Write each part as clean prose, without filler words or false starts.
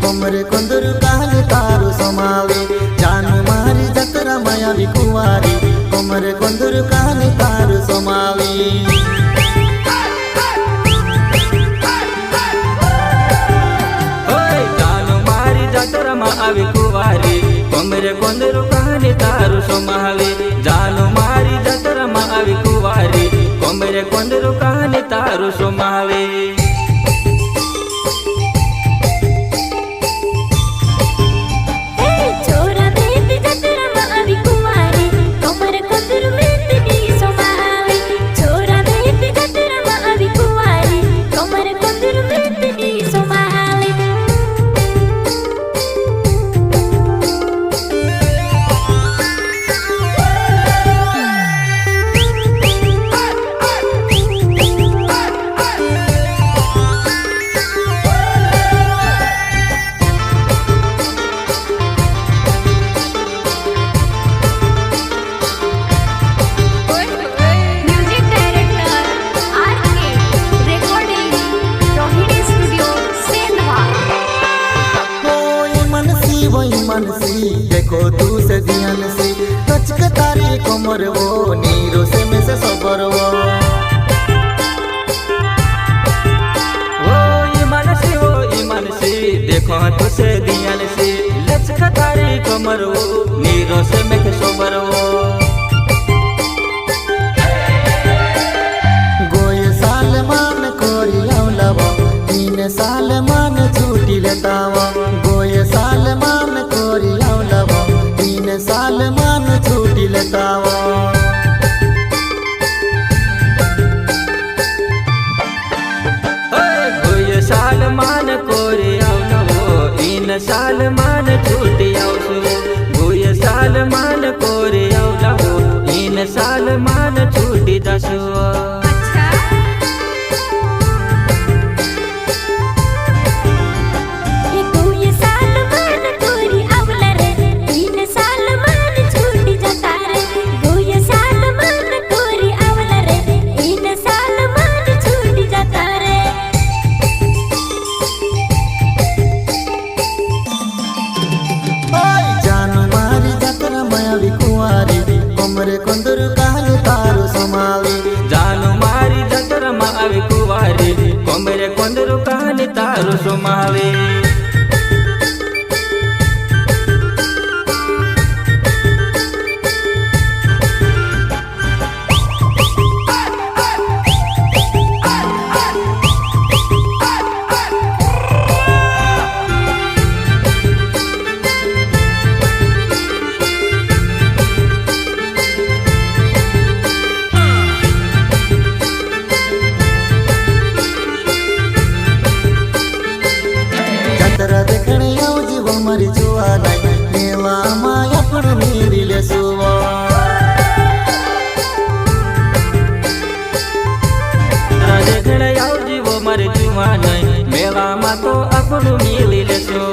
कोमरे कुंदरू कहले तारू सोमावी जानू मारी जतरा माया भी कुंवारी कोमरे कुंदरू कहले तारू सोमावी जानू मारी जतरा माया कुंवारी कोमरे कुंदरू कहले तारू सोमावी जानू मारी जतरा माया कुंवारी कोमरे कुंदरू कहले तारू सोमावी मनसी देखो तू से दियन सी कचक तारी कोमर वो नीरो से में से सबर वो मनसी देखो तू से दियन सी लचक तारी कोमर वो नीरो से में के सबर वो गोय साल मान कोरी आवलवा 3 साल मान छूटी लेतावा गोय साल मान आवलवा 3 साल मान छूटी लेतावा गोय साल मान कोरी आवलवो 3 साल मान छूटी आवसो गोय साल मान कोरी आवलवो 3 साल मान छूटी दसो कोमरे कुंदरू कहले तारू सोमावी जानू मारी जतरा माया कुंवारी कोमरे कुंदरू कहले तारू सोमावी देखने आओ जीव मरी जुआ नहीं मेला माया पर मेरी ले सुवा देखने आओ जीव मरी जुआ नहीं मेला मा तो अपन मिली ले सो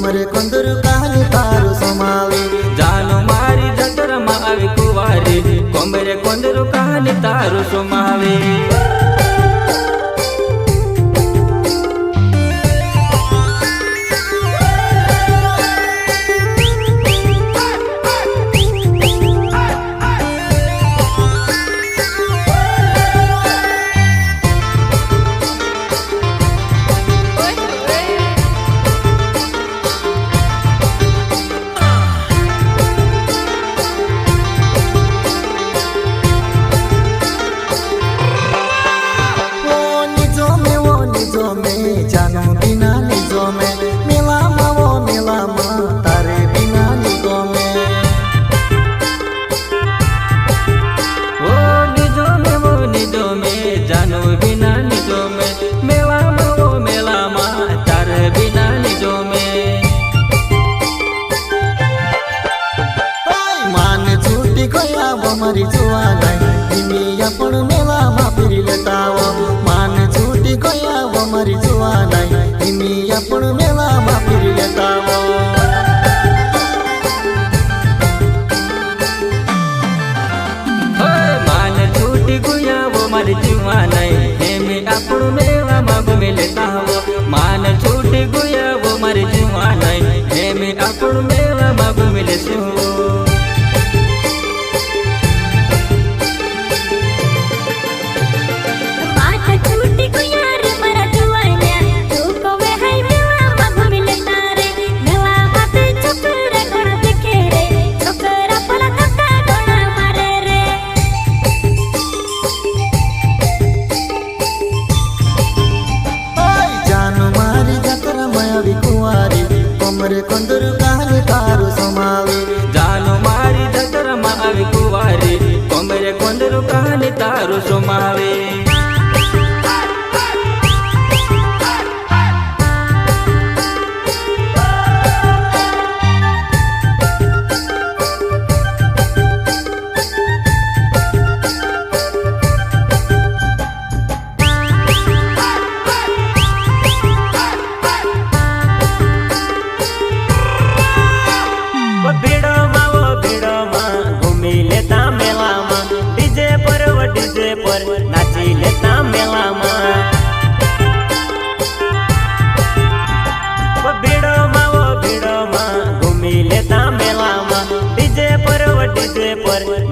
कोमरे कुंदरू कहले तारू सोमावी जानू मारी जतरा माया कुंवारी कोमरे कुंदरू कहले तारू सोमावी मारी जुआ नाही हिमी आपण मेळामा फिरी लेताव मान छूटी गया मारी जुआ नाही हिमी आपण मेळामा फिरी लेताव मान छूटी गया मारी जुआ नहीं हेमी आपण मेळामा घुमी लेताव मान छूटी गया मारी जुआ नहीं हेमी आपण मेळामा घुमी लेताव कोमरे कंदरू कहानी तारू समावे जानो मारी जतर मावी कुवारी कोमरे कंदरू कहानी तारू समावे डीजे पर नाची लेता मेलामा भीड़ो मा घूमी लेता मेलामा डीजे पर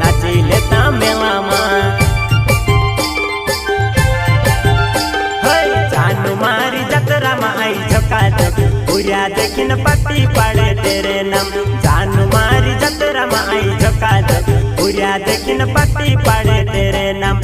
नाची लेता मेलामा जानू मारी जतरा मा आई झकाझक पूरा देखिन पट्टी पाड़े तेरे नाम जानू मारी जतरा मा आई झकाझक पूरा देखिन पट्टी पाड़े तेरे नाम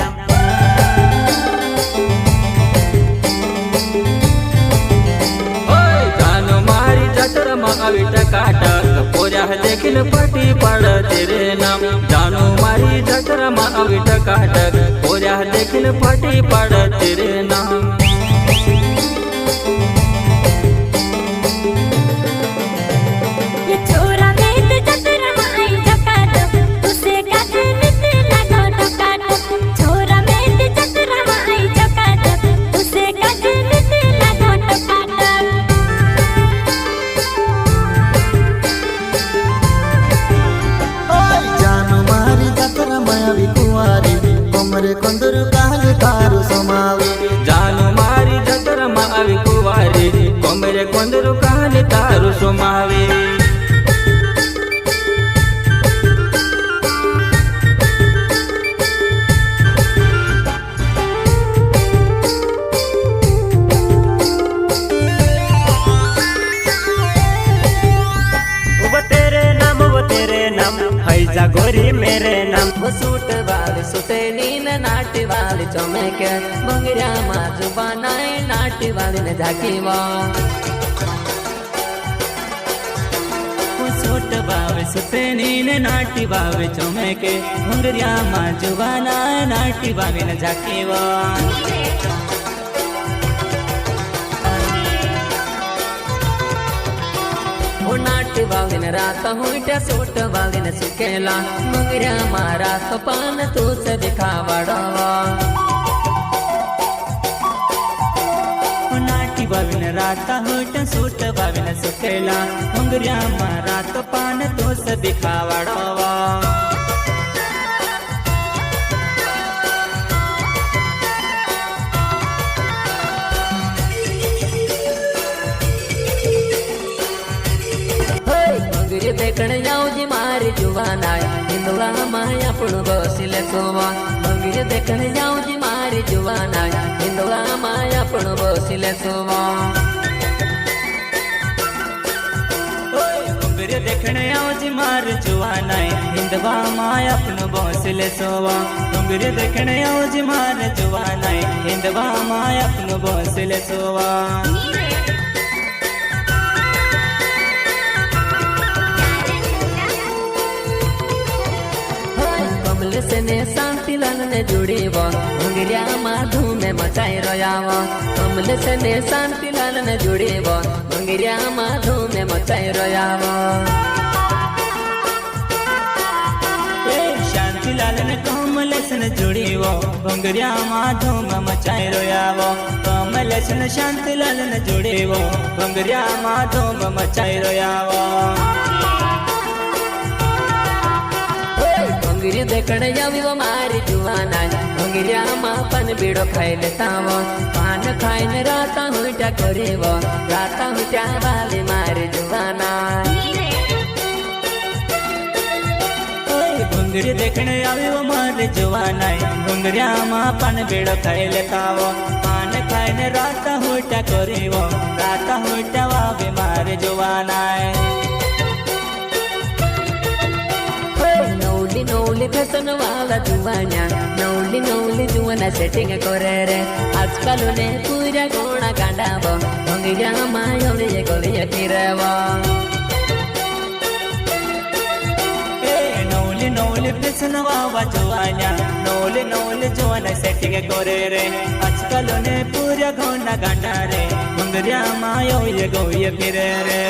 जानू मारी जतरा मा आई टकाटक पूरा देखिन पट्टी पाड़े तेरे नाम जानू मारी जतरा मा आई टकाटक पूरा देखिन पट्टी पाड़े तेरे नाम कोमरे कंदरू कहानी तारू समावे जानू मारी जतरा मा आई कुवारी कोमरे कंदरू कहानी तारू समावे जा गोरी मेरे नाम वो सूट वाली सुतेली न नाटी वाली चमके बंगरिया माजू बनाए नाटी वाली न झाकी सूट बावे सुतेली न नाटी बावे चमके बंगरिया माजू बनाए नाटी बावे न झाकी नाटी वागिन रात हुईटे सूट वागिन सुकेला मंगरिया मारा तो पान तू से दिखावड़वा नाटी बाविन रात हुईटे सूट वागिन सुकेला मंगरिया मारा तो पान तू से दिखावड़वा देखने जाओ जी मारी जुबान आया हिंदुआ माया अपन बसिले सोवा मंगिर देखने जाओ जी मारी जुबान आया हिंदुआ माया अपन बसिले सोवा मंगिर देखने जाओ जी मारी जुबान आया हिंदुआ माया अपन बसिले सोवा मंगिर देखने जाओ जी मारी जुबान आया हिंदुआ माया अपन बसिले सोवा ने शांति लाल ने जुड़ी वो मंगिरिया माधु में मचाई रोयावा कमल से ने शांति लाल ने जुड़ी वो मंगिरिया माधु में मचाई रोयावा शांति लाल કમલેશન જોડીવો ભંગરિયામાં ધૂમ મચાઈ રોયાવો કમલેશન શાંતિલાલને જોડીવો ભંગરિયામાં ધૂમ મચાઈ રોયાવો ભંગરી દેખણ આવ્યો મારી જુવાના ભંગરિયામાં પણ બીડો ખાઈ લેતાવો પાન ખાઈને રાતા હુંટા કરેવો રાતા હુંટા વાલી મારી જુવાના ભંગરી દેખણ આવ્યો મારે જુવાનાય ભંગરિયામાં પણ બેડો ખાઈ લેતાવો પાન ખાઈને રાતા હુંટા કરેવો રાતા હુંટા વાવે મારે જુવાનાય નવલી નવલી ફેશન વાલા જુવાના નવલી નવલી જુવાના સેટિંગ કરે રે આજકાલ ને પૂરા ગોણા કાઢાવો ભંગરિયામાં ગોળીએ ગોળીએ ફીરવો નવલી ફેશન વાવા જુવાના નવલી જુવાના સેટિંગ કરે રે આજકાલ ને પૂરા ગોણા કાઢા રે ભંગરિયામાં ગોળીએ ફીરે રે